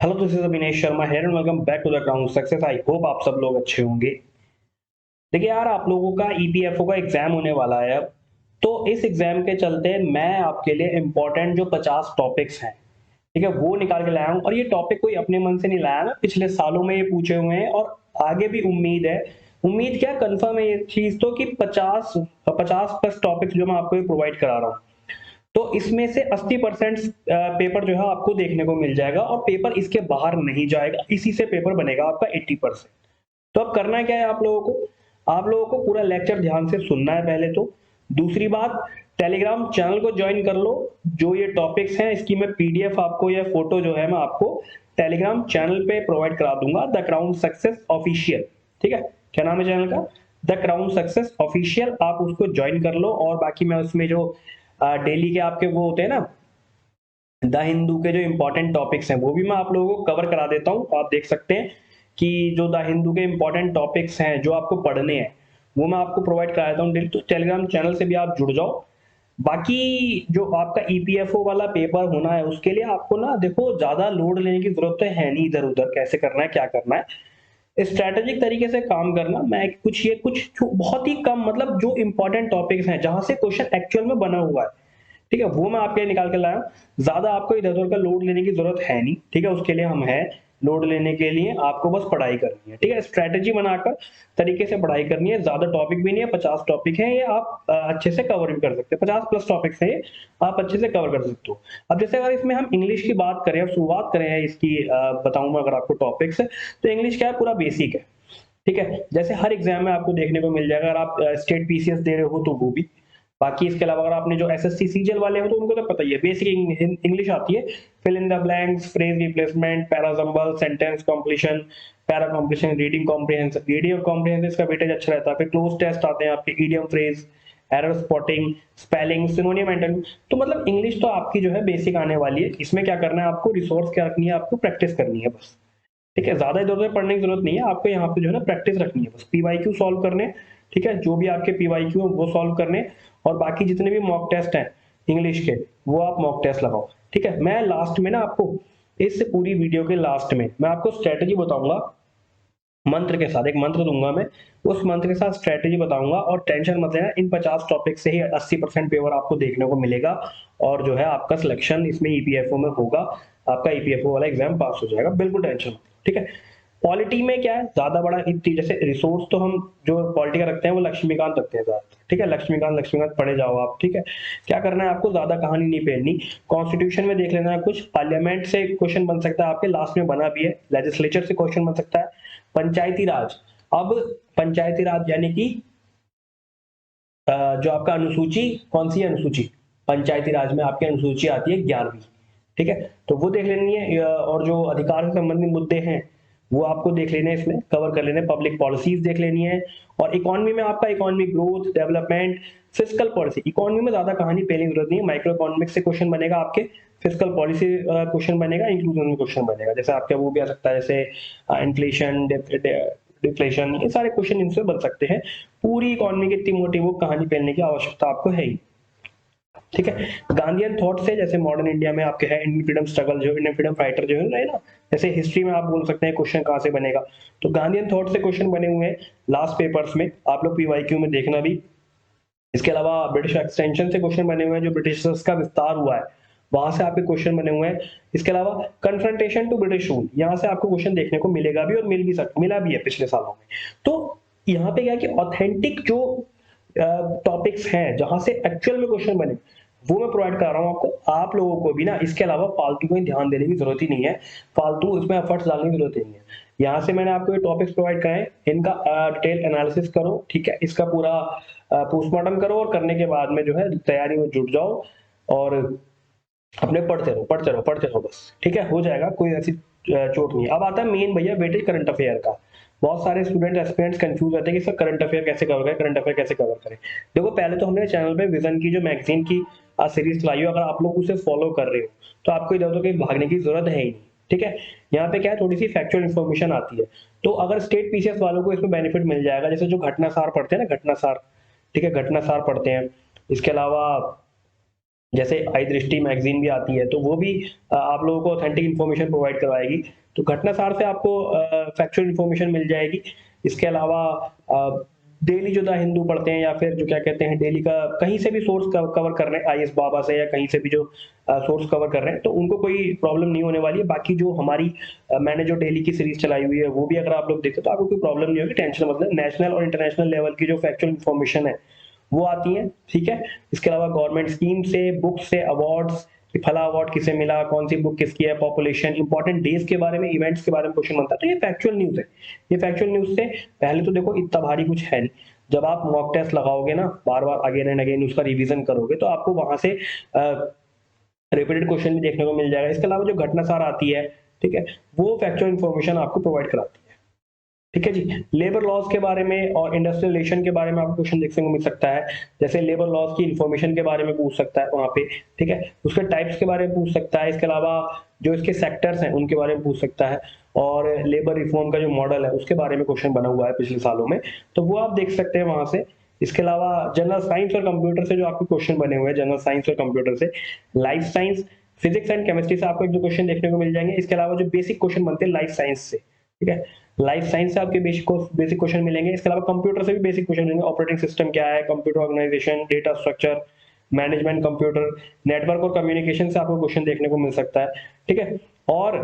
Hello, this is Avinesh Sharma here and welcome back to the ground success. I hope आप सब लोग अच्छे होंगे। देखिए यार, आप लोगों का ईपीएफओ का एग्जाम होने वाला है अब। तो इस एग्जाम के चलते मैं आपके लिए इंपॉर्टेंट जो 50 टॉपिक्स हैं, ठीक है, वो निकाल के लाया हूँ। और ये टॉपिक कोई अपने मन से नहीं लाया ना, पिछले सालों में ये पूछे हुए हैं और आगे भी उम्मीद है। उम्मीद क्या, कंफर्म है ये चीज तो कि 50 50 प्लस टॉपिक्स जो मैं आपको प्रोवाइड करा रहा हूँ, तो इसमें से 80% पेपर जो है आपको देखने को मिल जाएगा और पेपर इसके बाहर नहीं जाएगा, इसी से पेपर बनेगा आपका 80%। तो अब करना क्या है आप लोगों को पूरा लेक्चर ध्यान से सुनना है पहले तो। दूसरी बात, टेलीग्राम चैनल को ज्वाइन कर लो। जो ये टॉपिक्स हैं इसकी मैं पीडीएफ आपको या फोटो जो है मैं आपको टेलीग्राम चैनल पे प्रोवाइड करा दूंगा, द क्राउन सक्सेस ऑफिशियल। ठीक है, क्या नाम है चैनल का? The crown success official. आप उसको ज्वाइन कर लो। और बाकी मैं उसमें जो डेली के आपके वो होते हैं ना, द हिंदू के जो इंपॉर्टेंट टॉपिक्स हैं वो भी मैं आप लोगों को कवर करा देता हूँ। आप देख सकते हैं कि जो द हिंदू के इंपॉर्टेंट टॉपिक्स हैं जो आपको पढ़ने हैं वो मैं आपको प्रोवाइड करा देता हूँ। तो टेलीग्राम चैनल से भी आप जुड़ जाओ। बाकी जो आपका ईपीएफओ वाला पेपर होना है उसके लिए आपको ना देखो, ज्यादा लोड लेने की जरूरत तो है नहीं। इधर उधर कैसे करना है, क्या करना है, स्ट्रैटेजिक तरीके से काम करना। मैं कुछ बहुत ही कम, मतलब जो इंपॉर्टेंट टॉपिक्स हैं जहां से क्वेश्चन एक्चुअल में बना हुआ है, ठीक है, वो मैं आपके लिए निकाल के लाया हूं। ज्यादा आपको इधर उधर का लोड लेने की जरूरत है नहीं, ठीक है। उसके लिए हम हैं, लोड लेने के लिए आपको बस पढ़ाई करनी है, ठीक है। स्ट्रैटेजी बनाकर तरीके से पढ़ाई करनी है। ज्यादा टॉपिक भी नहीं है, 50 टॉपिक है, ये आप अच्छे से कवर भी कर सकते हैं। 50 प्लस टॉपिक्स है, ये आप अच्छे से कवर कर सकते हो। अब जैसे अगर इसमें हम इंग्लिश की बात करें, अब शुरुआत करें इसकी, बताऊं मैं अगर आपको टॉपिक्स, तो इंग्लिश क्या है, पूरा बेसिक है, ठीक है। जैसे हर एग्जाम में आपको देखने को मिल जाएगा। अगर आप स्टेट पीसीएस दे रहे हो तो वो भी। बाकी इसके अलावा अगर आपने जो एसएससी सीजीएल वाले हो तो उनको तो पता ही है, बेसिक इंग्लिश आती है। Fill in the blanks, phrase replacement, parajumble, sentence completion, para completion, reading comprehension. Reading comprehension का वेटेज अच्छा रहता है। फिर क्लोज टेस्ट आते हैं आपके, idiom, phrase, error spotting, spelling, synonym, antonym. तो मतलब इंग्लिश तो आपकी जो है बेसिक आने वाली है। इसमें क्या करना है आपको, रिसोर्स क्या रखनी है, आपको प्रैक्टिस करनी है बस, ठीक है। ज्यादा इधर उधर पढ़ने की जरूरत नहीं है आपको, यहाँ पे जो है ना प्रैक्टिस रखनी है बस। पीवाईक्यू सॉल्व करने, ठीक है, जो भी आपके पीवाईक्यू है वो सॉल्व करने। और बाकी जितने भी मॉक टेस्ट हैं इंग्लिश के, वो आप मॉक टेस्ट लगाओ, ठीक है। मैं लास्ट में ना आपको, इस पूरी वीडियो के लास्ट में मैं आपको स्ट्रेटेजी बताऊंगा, मंत्र के साथ एक मंत्र दूंगा मैं, उस मंत्र के साथ स्ट्रेटेजी बताऊंगा। और टेंशन मत लेना, इन 50 टॉपिक से ही 80% पेपर आपको देखने को मिलेगा। और जो है आपका सिलेक्शन इसमें ईपीएफओ में होगा, आपका ईपीएफओ वाला एग्जाम पास हो जाएगा, बिल्कुल टेंशन मत, ठीक है। पॉलिटी में क्या है, ज्यादा बड़ा इतनी जैसे रिसोर्स तो हम जो पॉलिटी का रखते हैं वो लक्ष्मीकांत रखते हैं ज्यादा, ठीक है। लक्ष्मीकांत पढ़े जाओ आप, ठीक है। क्या करना है आपको, ज्यादा कहानी नहीं पढ़नी। कॉन्स्टिट्यूशन में देख लेना है कुछ, पार्लियामेंट से क्वेश्चन बन सकता है आपके, लास्ट में बना भी है, लेजिस्लेचर से क्वेश्चन बन सकता है। पंचायती राज, अब पंचायती राज यानी कि जो आपका अनुसूची, कौन सी अनुसूची, पंचायती राज में आपकी अनुसूची आती है 11वीं, ठीक है। तो वो देख लेनी है। और जो अधिकार से संबंधित मुद्दे हैं वो आपको देख लेने हैं, इसमें कवर कर लेने। पब्लिक पॉलिसीज देख लेनी है। और इकोनॉमी में आपका economic growth, development, physical policy. Economy में ज्यादा कहानी पहले की जरूरत नहीं है, माइक्रो इकोनॉमिक्स से क्वेश्चन बनेगा आपके, फिजिकल पॉलिसी क्वेश्चन बनेगा, इंक्लूजन में क्वेश्चन बनेगा। जैसे आपका वो भी आ सकता है, जैसे इन्फ्लेशन, डिफ्लेशन, ये सारे क्वेश्चन इनसे बन सकते हैं। पूरी इकोनॉमी की इतनी मोटी वो कहानी पहनने की आवश्यकता आपको है ही, ठीक है। गांधीयन थॉट से, जैसे मॉडर्न इंडिया में आपके है इंडियन फ्रीडम स्ट्रगल, जो इंडियन फ्रीडम फाइटर जो है ना, जैसे हिस्ट्री में आप बोल सकते हैं क्वेश्चन कहां से बनेगा, तो गांधीयन थॉट से क्वेश्चन बने हुए हैं लास्ट पेपर्स में, आप लोग पीवाईक्यू में देखना भी। इसके अलावा ब्रिटिश एक्सटेंशन से क्वेश्चन बने हुए हैं, जो ब्रिटिशर्स का विस्तार हुआ है वहां से आपके क्वेश्चन बने हुए हैं। इसके अलावा कन्फ्रंटेशन टू ब्रिटिश रूल, यहाँ से आपको क्वेश्चन देखने को मिलेगा भी, और मिला भी है पिछले सालों में। तो यहाँ पे क्या है कि ऑथेंटिक जो टॉपिक्स हैं जहां से एक्चुअल में क्वेश्चन बने, वो मैं प्रोवाइड कर रहा हूँ आपको। आप लोगों को भी ना इसके अलावा फालतू कोई ध्यान देने की जरूरत ही नहीं है, फालतू इसमें एफर्ट्स डालने की जरूरत ही नहीं है। यहाँ से मैंने आपको ये टॉपिक्स प्रोवाइड कराए, इनका डिटेल एनालिसिस करो, ठीक है। इसका पूरा पोस्टमार्टम करो, और करने के बाद में जो है तैयारी में जुट जाओ, और अपने पढ़ते रहो बस, ठीक है, हो जाएगा, कोई ऐसी चोट नहीं है। अब आता है मेन भैया वेटेज करंट अफेयर का। बहुत सारे स्टूडेंट एस्पिरेंट्स कंफ्यूज रहते हैं कि सर करंट अफेयर कैसे कवर करें, करंट अफेयर कैसे कवर करें। देखो, पहले तो हमने चैनल पे विजन की जो मैगजीन की सीरीज चलाई हो, अगर आप लोग उसे फॉलो कर रहे हो तो आपको इधर उधर कहीं भागने की जरूरत है ही नहीं, ठीक है। यहाँ पे क्या है, थोड़ी सी फैक्चुअल इन्फॉर्मेशन आती है। तो अगर स्टेट पीसीएस वालों को इसमें बेनिफिट मिल जाएगा, जैसे जो घटनासार पढ़ते हैं ना, घटनासार, ठीक है, घटनासार पढ़ते हैं। इसके अलावा जैसे आई दृष्टि मैगजीन भी आती है, तो वो भी आप लोगों को ऑथेंटिक इन्फॉर्मेशन प्रोवाइड करवाएगी। तो घटनासार से आपको फैक्चुअल इन्फॉर्मेशन मिल जाएगी। इसके अलावा डेली जो द हिंदू पढ़ते हैं या फिर जो क्या कहते हैं डेली का कहीं से भी सोर्स कवर कर रहे हैं, आईएएस बाबा से या कहीं से भी जो सोर्स कवर कर रहे हैं, तो उनको कोई प्रॉब्लम नहीं होने वाली है। बाकी जो हमारी मैंने जो डेली की सीरीज चलाई हुई है वो भी अगर आप लोग देखते तो आपको कोई प्रॉब्लम नहीं होगी, टेंशन मतलब नेशनल और इंटरनेशनल लेवल की जो फैक्चुअल इन्फॉर्मेशन है वो आती है, ठीक है। इसके अलावा गवर्नमेंट स्कीम से, बुक से, अवार्ड्स, फला अवार्ड किसे मिला, कौन सी बुक किसकी है, पॉपुलेशन, इंपॉर्टेंट डेज के बारे में, इवेंट्स के बारे में क्वेश्चन बनता है। तो ये फैक्चुअल न्यूज है। ये फैक्चुअल न्यूज से पहले तो देखो इतना भारी कुछ है नहीं। जब आप मॉक टेस्ट लगाओगे ना, बार बार अगेन एंड अगेन उसका रिवीजन करोगे, तो आपको वहां से रिपीटेड क्वेश्चन भी देखने को मिल जाएगा। इसके अलावा जो घटनासार आती है, ठीक है, वो फैक्चुअल इन्फॉर्मेशन आपको प्रोवाइड कराती है। ठीक है जी। लेबर लॉज के बारे में और इंडस्ट्रियल रिलेशन के बारे में आपको क्वेश्चन देखने को मिल सकता है। जैसे लेबर लॉज की इन्फॉर्मेशन के बारे में पूछ सकता है वहां पे, ठीक है। उसके टाइप्स के बारे में पूछ सकता है। इसके अलावा जो इसके सेक्टर्स हैं उनके बारे में पूछ सकता है। और लेबर रिफॉर्म का जो मॉडल है उसके बारे में क्वेश्चन बना हुआ है पिछले सालों में, तो वो आप देख सकते हैं वहां से। इसके अलावा जनरल साइंस और कंप्यूटर से जो आपके क्वेश्चन बने हुए हैं, जनरल साइंस और कंप्यूटर से, life science, physics and chemistry से आपको एक दो क्वेश्चन देखने को मिल जाएंगे। इसके अलावा जो बेसिक क्वेश्चन बनते हैं लाइफ साइंस से, ठीक है, लाइफ साइंस से आपके बेसिक क्वेश्चन मिलेंगे। इसके अलावा कंप्यूटर से भी बेसिक क्वेश्चन मिलेंगे। ऑपरेटिंग सिस्टम क्या है, computer organisation, data structure, management, computer network और कम्युनिकेशन से आपको क्वेश्चन देखने को मिल सकता है, ठीक है। और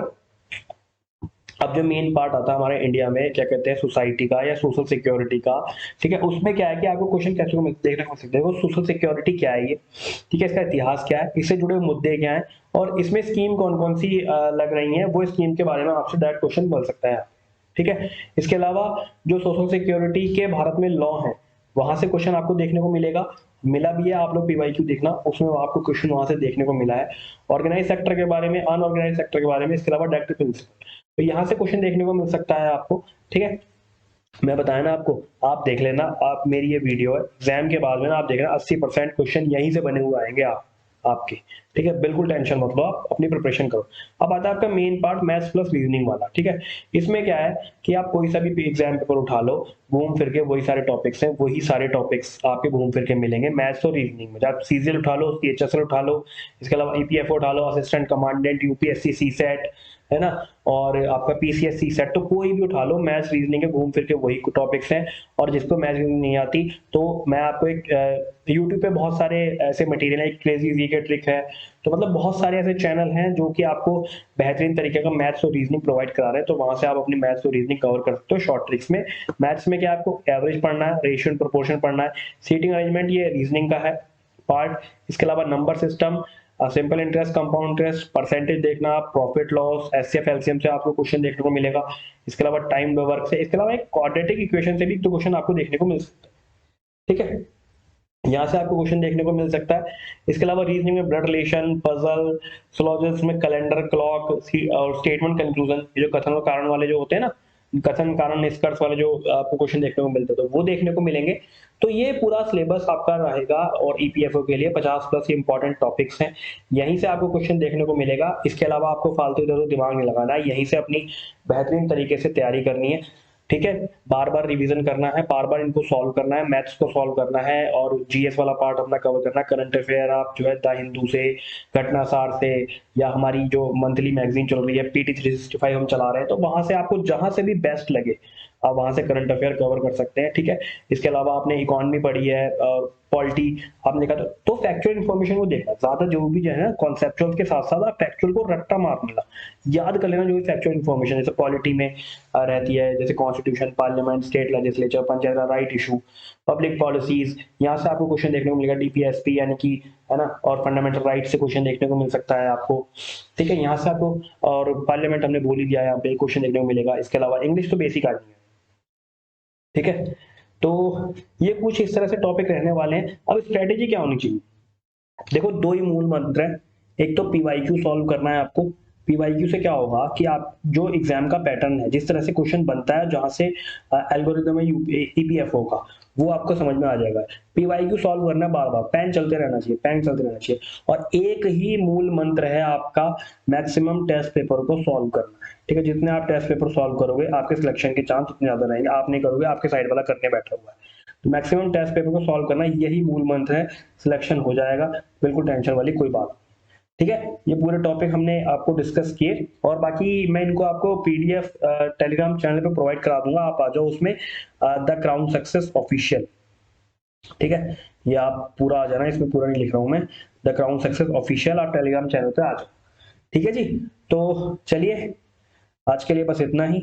अब जो मेन पार्ट आता है हमारे इंडिया में, क्या कहते हैं, सोसाइटी का या सोशल सिक्योरिटी का, ठीक है, उसमें क्या है कि आपको क्वेश्चन कैसे को देखने को मिल सकते हैं। सोशल सिक्योरिटी क्या है ये, ठीक है, इसका इतिहास क्या है, इससे जुड़े मुद्दे क्या हैं, और इसमें स्कीम कौन कौन सी लग रही हैं, वो स्कीम के बारे में आपसे डायरेक्ट क्वेश्चन बन सकता है, ठीक है। इसके अलावा जो सोशल सिक्योरिटी के भारत में लॉ है, वहां से क्वेश्चन आपको देखने को मिलेगा, मिला भी है। आप लोग पीवाईक्यू देखना, उसमें आपको क्वेश्चन वहां से देखने को मिला है। ऑर्गेनाइज सेक्टर के बारे में, अनऑर्गेनाइज सेक्टर के बारे में, इसके अलावा डायरेक्ट प्रिंसिपल, तो यहाँ से क्वेश्चन देखने को मिल सकता है आपको, ठीक है। मैं बताया ना आपको, आप देख लेना, आप मेरी ये वीडियो है, एग्जाम के बाद में ना आप देख लेना 80% क्वेश्चन यहीं से बने हुए आएंगे आपके, ठीक है। बिल्कुल टेंशन मत लो, आप अपनी प्रिपरेशन करो। अब आता है आपका main part, maths plus reasoning वाला, ठीक है। इसमें क्या है कि आप कोई सा भी एग्जाम पेपर उठा लो, घूम फिर के वही सारे टॉपिक्स हैं, वही सारे टॉपिक्स आपके घूम फिर के मिलेंगे मैथ्स और रीजनिंग में। आप सीजीएल उठा लो, सीएचएसएल उठा लो, इसके अलावा ईपीएफओ उठा लो, असिस्टेंट कमांडेंट, यूपीएससी, सीसेट, है ना, और आपका पीसीएस, सीसेट, तो कोई भी उठा लो, मैथ्स रीजनिंग के घूम फिर के वही टॉपिक्स हैं। और जिसको मैथ्स रीजनिंग नहीं आती, तो मैं आपको एक यूट्यूब पे बहुत सारे ऐसे मटेरियल है, क्रेजी जी के ट्रिक है, तो मतलब बहुत सारे ऐसे चैनल हैं जो कि आपको बेहतरीन तरीके का मैथ्स और रीजनिंग प्रोवाइड करा रहे हैं, तो वहां से आप अपनी मैथ्स और रीजनिंग कवर कर सकते हो शॉर्ट ट्रिक्स में। मैथ्स में क्या आपको एवरेज पढ़ना है, रेशियो एंड प्रोपोर्शन पढ़ना है, सीटिंग अरेंजमेंट ये रीजनिंग का है पार्ट। इसके अलावा number system, simple interest, compound interest, percentage देखना, प्रॉफिट लॉस, एचसीएफ एलसीएम से आपको क्वेश्चन देखने को मिलेगा। इसके अलावा टाइम वर्क से, इसके अलावा एक क्वाड्रेटिक इक्वेशन से भी तो क्वेश्चन आपको देखने को मिल सकता है, ठीक है, यहाँ से आपको क्वेश्चन देखने को मिल सकता है। इसके अलावा रीजनिंग में ब्लड रिलेशन, पजल, सोलॉजिस्ट में कैलेंडर, क्लॉक और स्टेटमेंट कंक्लूजन, ये जो कथन और कारण वाले जो होते हैं ना, कथन कारण निष्कर्ष वाले जो आपको क्वेश्चन देखने को मिलते हैं, तो वो देखने को मिलेंगे। तो ये पूरा सिलेबस आपका रहेगा, और ईपीएफओ के लिए 50+ इंपॉर्टेंट टॉपिक्स हैं, यहीं से आपको क्वेश्चन देखने को मिलेगा। इसके अलावा आपको फालतू इधर दिमाग नहीं लगाना है, यहीं से अपनी बेहतरीन तरीके से तैयारी करनी है, ठीक है। बार बार रिवीजन करना है, बार बार इनको सॉल्व करना है, मैथ्स को सॉल्व करना है, और जीएस वाला पार्ट अपना कवर करना है। करंट अफेयर आप जो है द हिंदू से, घटनासार से, या हमारी जो मंथली मैगजीन चल रही है पीटी 365 हम चला रहे हैं, तो वहां से आपको जहां से भी बेस्ट लगे आप वहां से करंट अफेयर कवर कर सकते हैं, ठीक है। इसके अलावा आपने इकोनॉमी पढ़ी है और पॉलिटी आपने कहा, तो फैक्चुअल इन्फॉर्मेशन को देखना ज्यादा, जो भी जो है ना कॉन्सेप्चुअल के साथ साथ आप फैक्चुअल को रट्टा मार लेना, याद कर लेना जो भी फैक्चुअल इन्फॉर्मेशन जैसे पॉलिटी में रहती है, जैसे constitution, parliament, state legislature, panchayat right issue, public policies, यहाँ से आपको क्वेश्चन देखने को मिलेगा, डीपीएसपी यानी कि, है ना, और फंडामेंटल राइट से क्वेश्चन देखने को मिल सकता है आपको, ठीक है। यहाँ से आपको, और पार्लियामेंट हमने बोल ही दिया है, यहाँ पे क्वेश्चन देखने को मिलेगा। इसके अलावा इंग्लिश तो बेसिक आती है, ठीक है। तो ये कुछ इस तरह से टॉपिक रहने वाले हैं। अब स्ट्रेटेजी क्या होनी चाहिए, देखो दो ही मूल मंत्र है। एक तो पीवाईक्यू सॉल्व करना है आपको। पीवाईक्यू से क्या होगा कि आप जो एग्जाम का पैटर्न है, जिस तरह से क्वेश्चन बनता है, जहां से एल्गोरिदम है ईपीएफओ का, वो आपको समझ में आ जाएगा। पीवाईक्यू सॉल्व करना है बार बार, पेन चलते रहना चाहिए, पेन चलते रहना चाहिए, और एक ही मूल मंत्र है आपका, मैक्सिमम टेस्ट पेपर को सॉल्व करना है, ठीक है। जितने आप टेस्ट पेपर सॉल्व करोगे, आपके सिलेक्शन के चांस उतने ज्यादा रहेंगे। आप नहीं करोगे, आपके साइड वाला करने बैठा हुआ है, तो मैक्सिमम टेस्ट पेपर को सॉल्व करना, यही मूल मंत्र है, सिलेक्शन हो जाएगा, बिल्कुल टेंशन वाली कोई बात। ठीक है, ये पूरे टॉपिक हमने आपको डिस्कस किए, और बाकी मैं इनको आपको पीडीएफ टेलीग्राम चैनल पे प्रोवाइड करा दूंगा, आप आ जाओ उसमें, द क्राउन सक्सेस ऑफिशियल। ठीक है, ये आप पूरा आ जाना, इसमें पूरा नहीं लिख रहा हूं मैं, द क्राउन सक्सेस ऑफिशियल, आप टेलीग्राम चैनल पे आ जाओ। ठीक है जी, तो चलिए आज के लिए बस इतना ही।